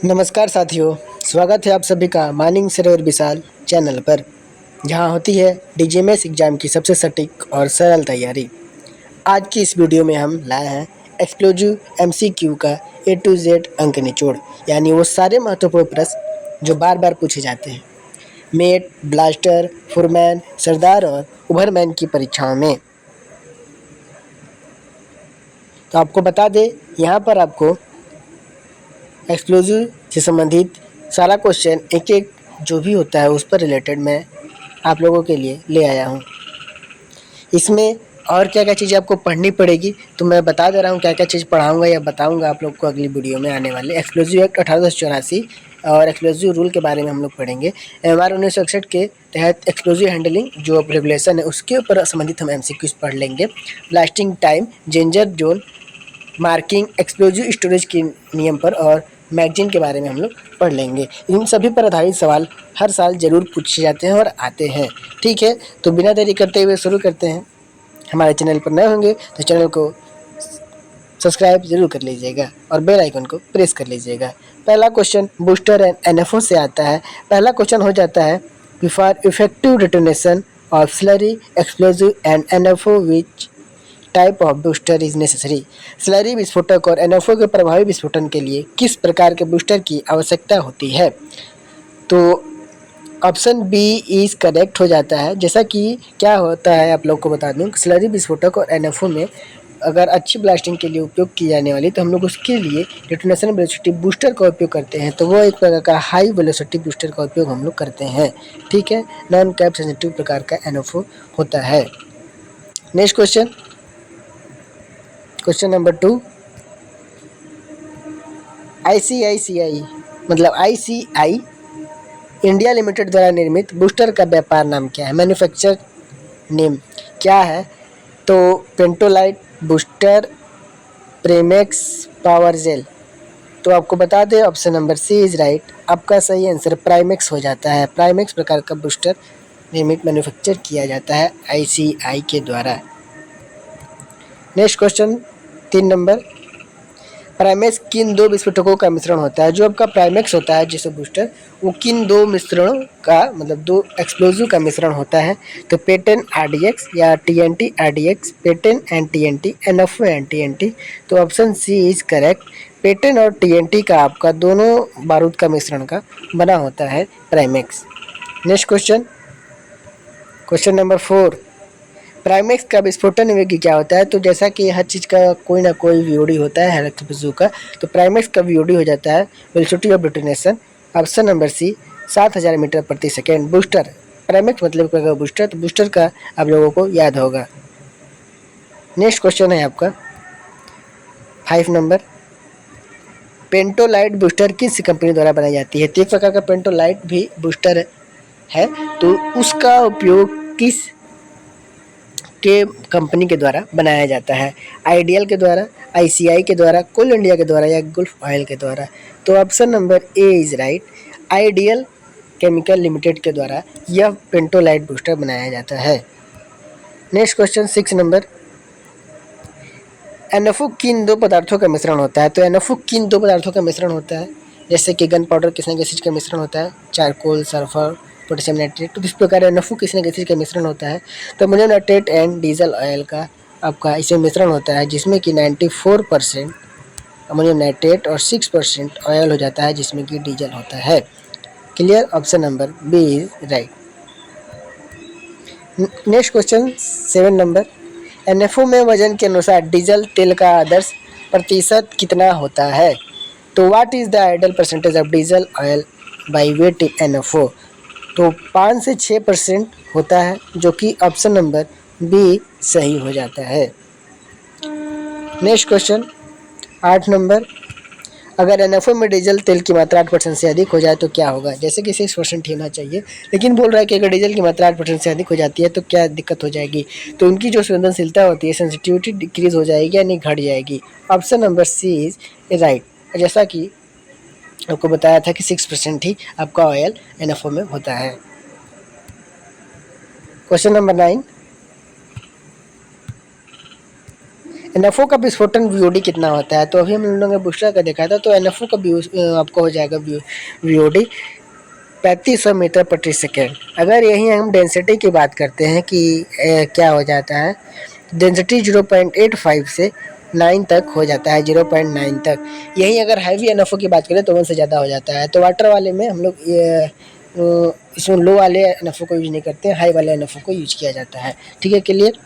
नमस्कार साथियों, स्वागत है आप सभी का मानिंग सरोवर विशाल चैनल पर, जहां होती है डीजीएमएस एग्जाम की सबसे सटीक और सरल तैयारी। आज की इस वीडियो में हम लाए हैं एक्सक्लूसिव एमसीक्यू का ए टू जेड अंक निचोड़, यानी वो सारे महत्वपूर्ण प्रश्न जो बार बार पूछे जाते हैं मेट, ब्लास्टर, फुरमैन, सरदार और उभरमैन की परीक्षाओं में। तो आपको बता दें, यहाँ पर आपको एक्सक्लूसिव से संबंधित सारा क्वेश्चन एक एक जो भी होता है उस पर रिलेटेड मैं आप लोगों के लिए ले आया हूँ। इसमें और क्या क्या चीज़ें आपको पढ़नी पड़ेगी तो मैं बता दे रहा हूँ क्या क्या चीज़ पढ़ाऊँगा या बताऊँगा आप लोग को अगली वीडियो में आने वाले। एक्सक्लूसिव एक्ट 1884 और एक्सक्लूसिव रूल के बारे में हम लोग पढ़ेंगे। एमआर 1961 के तहत एक्सक्लूसिव हैंडलिंग जो रेगुलेशन है उसके ऊपर संबंधित हम एमसीक्यूज पढ़ लेंगे। Blasting time, danger zone, marking, explosive storage के नियम पर और मैगजीन के बारे में हम लोग पढ़ लेंगे। इन सभी पर आधारित सवाल हर साल ज़रूर पूछे जाते हैं और आते हैं। ठीक है, तो बिना देरी करते हुए शुरू करते हैं। हमारे चैनल पर नए होंगे तो चैनल को सब्सक्राइब जरूर कर लीजिएगा और बेल आइकन को प्रेस कर लीजिएगा। पहला क्वेश्चन बूस्टर एंड एनएफओ से आता है। पहला क्वेश्चन हो जाता है, before effective detonation of slurry explosive and NFO which type of booster is necessary. Slurry विस्फोटक और एनएफओ के प्रभावी विस्फोटन के लिए किस प्रकार के बूस्टर की आवश्यकता होती है? तो ऑप्शन बी इज करेक्ट हो जाता है। जैसा कि क्या होता है आप लोग को बता दूं, स्लरी विस्फोटक और एनएफओ में अगर अच्छी ब्लास्टिंग के लिए उपयोग की जाने वाली तो हम लोग उसके लिए डिटोनेशन वेलोसिटी बूस्टर का उपयोग करते हैं। तो वो एक प्रकार का हाई वेलोसिटी बूस्टर का उपयोग हम लोग करते हैं। ठीक है, नॉन कैप सेंसिटिव प्रकार का एनएफओ होता है। Next question, question number 2, ICICI मतलब आईसीआई इंडिया लिमिटेड द्वारा निर्मित बूस्टर का व्यापार नाम क्या है? मैन्युफैक्चर नेम क्या है? तो pentolite booster, premex, power gel. तो आपको बता दें option number C is right. आपका सही आंसर प्राइमेक्स हो जाता है। प्राइमेक्स प्रकार का बूस्टर निर्मित मैन्युफैक्चर किया जाता है आईसीआई के द्वारा। नेक्स्ट क्वेश्चन 3 नंबर, प्राइमेक्स किन दो विस्फोटकों का मिश्रण होता है? जो आपका प्राइमेक्स होता है जैसे बूस्टर, वो किन दो मिश्रणों का मतलब दो एक्सप्लोजिव का मिश्रण होता है? तो पेटेन आरडीएक्स या TNT RDX, PETN and TNT, NFO and TNT. तो option C is correct. PETN और टीएनटी का आपका दोनों बारूद का मिश्रण का बना होता है प्राइमेक्स। नेक्स्ट क्वेश्चन, क्वेश्चन नंबर 4, प्राइमेक्स का विस्फोटन वेग क्या होता है? तो जैसा कि हर चीज़ का कोई ना कोई वीओडी होता है हर वस्तु का, तो प्राइमेक्स का वीओडी हो जाता है velocity of detonation. Option number C 7000 metre प्रति सेकेंड। बूस्टर, प्राइमेक्स मतलब बूस्टर, तो बूस्टर का आप लोगों को याद होगा। नेक्स्ट क्वेश्चन है आपका 5 नंबर, पेंटोलाइट बूस्टर किस कंपनी द्वारा बनाई जाती है? तो एक प्रकार का पेंटोलाइट भी बूस्टर है, तो उसका उपयोग किस के कंपनी के द्वारा बनाया जाता है? आइडियल के द्वारा, आईसीआई के द्वारा, कोल इंडिया के द्वारा या गल्फ ऑयल के द्वारा? तो option number A is right. Ideal chemical limited के द्वारा यह पेंटोलाइट बूस्टर बनाया जाता है। नेक्स्ट क्वेश्चन 6 नंबर, एनएफओ किन दो पदार्थों का मिश्रण होता है? तो एनएफओ किन दो पदार्थों का मिश्रण होता है? जैसे कि गन पाउडर किसने गैसेज का मिश्रण होता है, चारकोल, सल्फर, पोटेशियम नाइट्रेट। तो इस प्रकार एनएफओ किसने गैसेज का मिश्रण होता है? तो ammonium nitrate and diesel oil का आपका इसमें मिश्रण होता है, जिसमें कि 94% अमोनियम नाइट्रेट और 6% ऑयल हो जाता है, जिसमें कि डीजल होता है। Clear, option number B is right. Next question 7 number, NFO में वजन के अनुसार डीजल तेल का आदर्श प्रतिशत कितना होता है? तो what is the ideal percentage of diesel oil by wait in NFO? तो 5 से 6% होता है, जो कि ऑप्शन नंबर बी सही हो जाता है। नेक्स्ट क्वेश्चन 8 नंबर, अगर एनएफओ में डीजल तेल की मात्रा 8% से अधिक हो जाए तो क्या होगा? जैसे कि 6% ही होना चाहिए, लेकिन बोल रहा है कि अगर डीजल की मात्रा 8% से अधिक हो जाती है तो क्या दिक्कत हो जाएगी? तो उनकी जो संवेदनशीलता होती है, सेंसिटिविटी डिक्रीज हो जाएगी या नहीं घट जाएगी? Option number C is right. जैसा कि आपको बताया था कि 6% ही आपका ऑयल एनएफओ में होता है। क्वेश्चन नंबर 9, NFO का विस्फोटन VOD कितना होता है? तो अभी हम लोगों ने बूस्टर का देखा था, तो NFO का आपको हो जाएगा VOD 3500 मीटर प्रति सेकेंड। अगर यही हम डेंसिटी की बात करते हैं कि क्या हो जाता है, डेंसिटी 0.85 से 9 तक हो जाता है, 0.9 तक। यही अगर हैवी NFO की बात करें तो 1 से ज़्यादा हो जाता है। तो वाटर वाले में हम लोग इसमें लो वाले NFO को यूज नहीं करते हैं, हाई वाले NFO को यूज किया जाता है। ठीक है, क्लियर?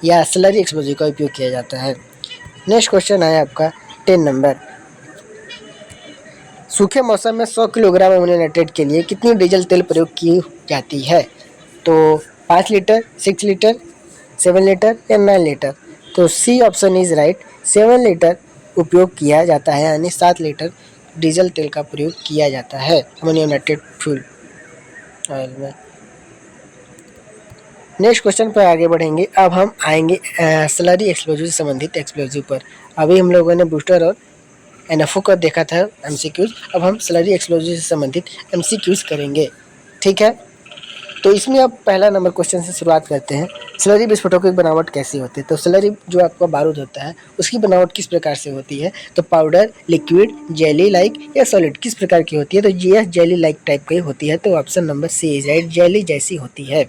या स्लरी एक्सप्लोजिव का उपयोग किया जाता है। नेक्स्ट क्वेश्चन है आपका 10 नंबर। सूखे मौसम में 100 किलोग्राम अमोनियम नाइट्रेट के लिए कितनी डीजल तेल प्रयोग की जाती है? तो 5 लीटर, 6 लीटर, 7 लीटर या 9 लीटर? तो C option is right, 7 litre उपयोग किया जाता है, यानी 7 लीटर डीजल तेल का प्रयोग किया जाता है अमोनियम नाइट्रेट फ्यूल ऑयल में। नेक्स्ट क्वेश्चन पर आगे बढ़ेंगे। अब हम आएंगे स्लरी एक्सप्लोजिव से संबंधित एक्सप्लोजिव पर। अभी हम लोगों ने बूस्टर और NFO का देखा था MCQs, अब हम स्लरी एक्सप्लोजिव से संबंधित MCQs करेंगे। ठीक है, तो इसमें अब पहला नंबर क्वेश्चन से शुरुआत करते हैं। स्लरी विस्फोटकों की बनावट कैसी होती है? तो स्लरी जो आपका बारूद होता है उसकी बनावट किस प्रकार से होती है? तो पाउडर, लिक्विड, जेली लाइक या सॉलिड, किस प्रकार की होती है? तो ये जेली लाइक टाइप की होती है। तो option number C is right, jelly जैसी होती है।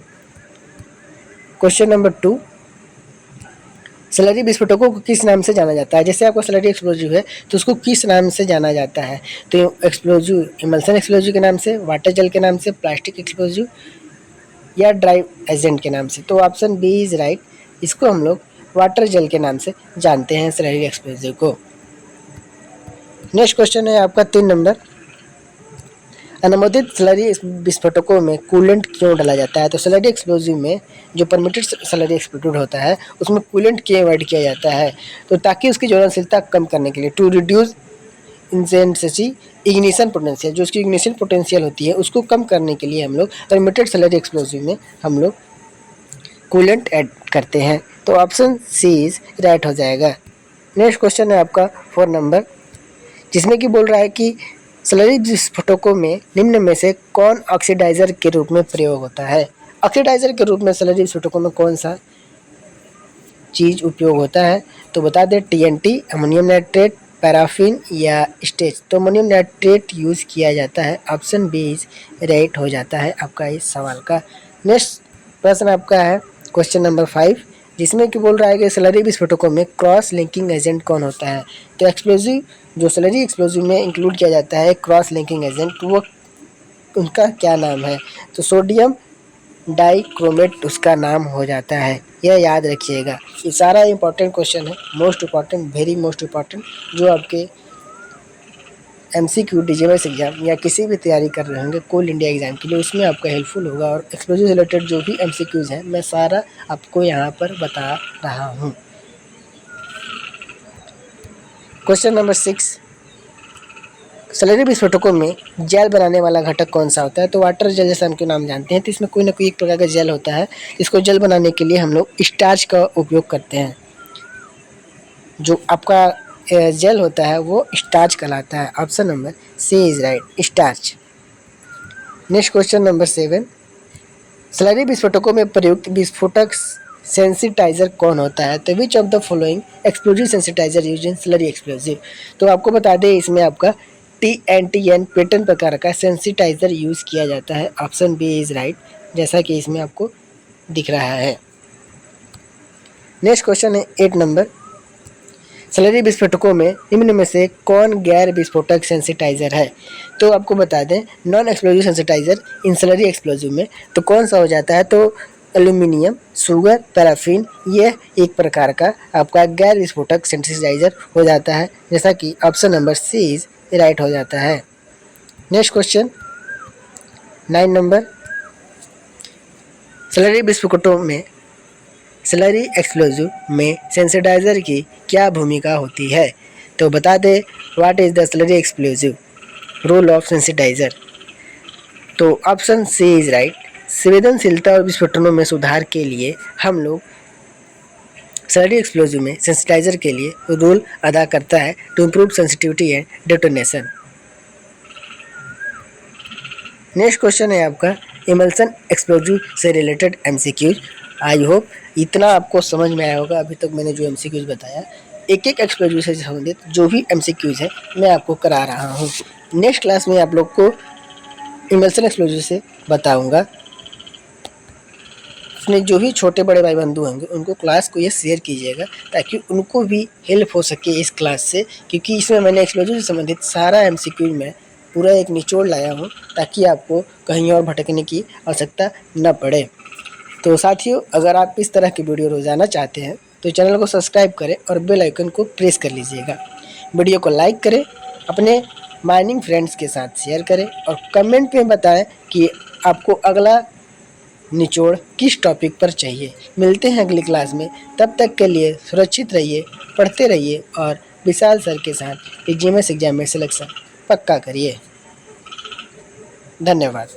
क्वेश्चन नंबर 2, स्लरी विस्फोटकों को किस नाम से जाना जाता है? जैसे आपको स्लरी एक्सप्लोजिव है तो उसको किस नाम से जाना जाता है? तो एक्सप्लोजिव इमल्सन एक्सप्लोजिव के नाम से, वाटर जेल के नाम से, प्लास्टिक एक्सप्लोजिव या ड्राई एजेंट के नाम से? तो ऑप्शन बी इज राइट, इसको हम लोग वाटर जेल के नाम से जानते हैं स्लरी एक्सप्लोजिव को। नेक्स्ट क्वेश्चन है आपका 3 नंबर। अनुमोदित स्लरी विस्फोटकों में कूलेंट क्यों डाला जाता है? तो स्लरी एक्सप्लोजिव में जो परमिटेड स्लरी एक्सप्लोजिव होता है उसमें कूलेंट क्यों ऐड किया जाता है? तो ताकि उसकी ज्वलनशीलता कम करने के लिए, to reduce intensity ignition potential, जो उसकी इग्निशन पोटेंशियल होती है उसको कम करने के लिए हम लोग परमिटेड स्लरी एक्सप्लोजिव में हम लोग कूलेंट ऐड करते हैं। तो ऑप्शन सी इज राइट हो जाएगा। नेक्स्ट क्वेश्चन है आपका 4 नंबर, जिसमें कि बोल रहा है कि स्लरी विस्फोटकों में निम्न में से कौन ऑक्सीडाइजर के रूप में प्रयोग होता है? ऑक्सीडाइजर के रूप में स्लरी विस्फोटकों में कौन सा चीज़ उपयोग होता है? तो बता दें, TNT, अमोनियम नाइट्रेट, पैराफिन या स्टेज? तो अमोनियम नाइट्रेट यूज़ किया जाता है। ऑप्शन बी इज राइट हो जाता है आपका इस सवाल का। नेक्स्ट प्रश्न आपका है क्वेश्चन नंबर 5, जिसमें कि बोल रहा है कि स्लरी विस्फोटकों में क्रॉस लिंकिंग एजेंट कौन होता है? तो एक्सप्लोजिव जो स्लरी एक्सप्लोजिव में इंक्लूड किया जाता है क्रॉस लिंकिंग एजेंट, वो उनका क्या नाम है? तो सोडियम डाइक्रोमेट उसका नाम हो जाता है, यह याद रखिएगा। ये सारा इंपॉर्टेंट क्वेश्चन है, most important, very most important, जो आपके MCQ DGMS एग्जाम या किसी भी तैयारी कर रहे होंगे कोल इंडिया एग्जाम के लिए, उसमें आपका हेल्पफुल होगा। और एक्सप्लोजिव रिलेटेड जो भी MCQs हैं मैं सारा आपको यहाँ पर बता रहा हूँ। क्वेश्चन नंबर 6, स्लरी विस्फोटकों में जेल बनाने वाला घटक कौन सा होता है? तो वाटर जेल जैसा हम क्यों नाम जानते हैं, तो इसमें कोई ना कोई एक प्रकार का जेल होता है। इसको जेल बनाने के लिए हम लोग स्टार्च का उपयोग करते हैं। जो आपका जेल होता है वो स्टार्च कहलाता है। Option number C is right, starch. Next question number 7, slurry विस्फोटकों में प्रयुक्त विस्फोटक सेंसिटाइजर कौन होता है? तो which of the following explosive sensitizer use in slurry explosive? तो आपको बता दें, इसमें आपका TNTN पैटर्न प्रकार का सेंसिटाइजर यूज किया जाता है। ऑप्शन बी इज राइट, जैसा कि इसमें आपको दिख रहा है। नेक्स्ट क्वेश्चन है 8 नंबर, स्लरी विस्फोटकों में निम्न में से कौन गैर विस्फोटक सेंसिटाइजर है? तो आपको बता दें, नॉन एक्सप्लोजिव सेंसिटाइजर इन स्लरी एक्सप्लोजिव में तो कौन सा हो जाता है? तो एल्यूमिनियम, शुगर, पैराफिन, यह एक प्रकार का आपका गैर विस्फोटक सेंसिटाइजर हो जाता है, जैसा कि option number C is right हो जाता है। नेक्स्ट क्वेश्चन 9 नंबर, स्लरी विस्फोटकों में स्लरी एक्सप्लोजिव में सेंसिटाइजर की क्या भूमिका होती है? तो बता दें, what is the slurry explosive role of sensitizer? तो ऑप्शन सी इज राइट, संवेदनशीलता और विस्फोटनों में सुधार के लिए हम लोग स्लरी एक्सप्लोजिव में सेंसिटाइजर के लिए रोल अदा करता है to improve sensitivity and detonation. Next question है आपका इमल्सन एक्सप्लोजिव से रिलेटेड MCQ। आई होप इतना आपको समझ में आया होगा। अभी तक मैंने जो एमसीक्यूज बताया, एक एक एक्सप्लोजिव से संबंधित जो भी एमसीक्यूज है मैं आपको करा रहा हूँ। नेक्स्ट क्लास में आप लोग को इमल्सन एक्सप्लोजिव से बताऊँगा। अपने जो भी छोटे बड़े भाई बंधु होंगे उनको क्लास को ये शेयर कीजिएगा ताकि उनको भी हेल्प हो सके इस क्लास से, क्योंकि इसमें मैंने एक्सप्लोजिव से संबंधित सारा एमसीक्यू में पूरा एक निचोड़ लाया हूँ ताकि आपको कहीं और भटकने की आवश्यकता न पड़े। तो साथियों, अगर आप इस तरह की वीडियो रोज़ाना चाहते हैं तो चैनल को सब्सक्राइब करें और बेल आइकन को प्रेस कर लीजिएगा। वीडियो को लाइक करें, अपने माइनिंग फ्रेंड्स के साथ शेयर करें और कमेंट में बताएं कि आपको अगला निचोड़ किस टॉपिक पर चाहिए। मिलते हैं अगली क्लास में, तब तक के लिए सुरक्षित रहिए, पढ़ते रहिए और विशाल सर के साथ जीएमएस एग्जाम में सिलेक्शन पक्का करिए। धन्यवाद।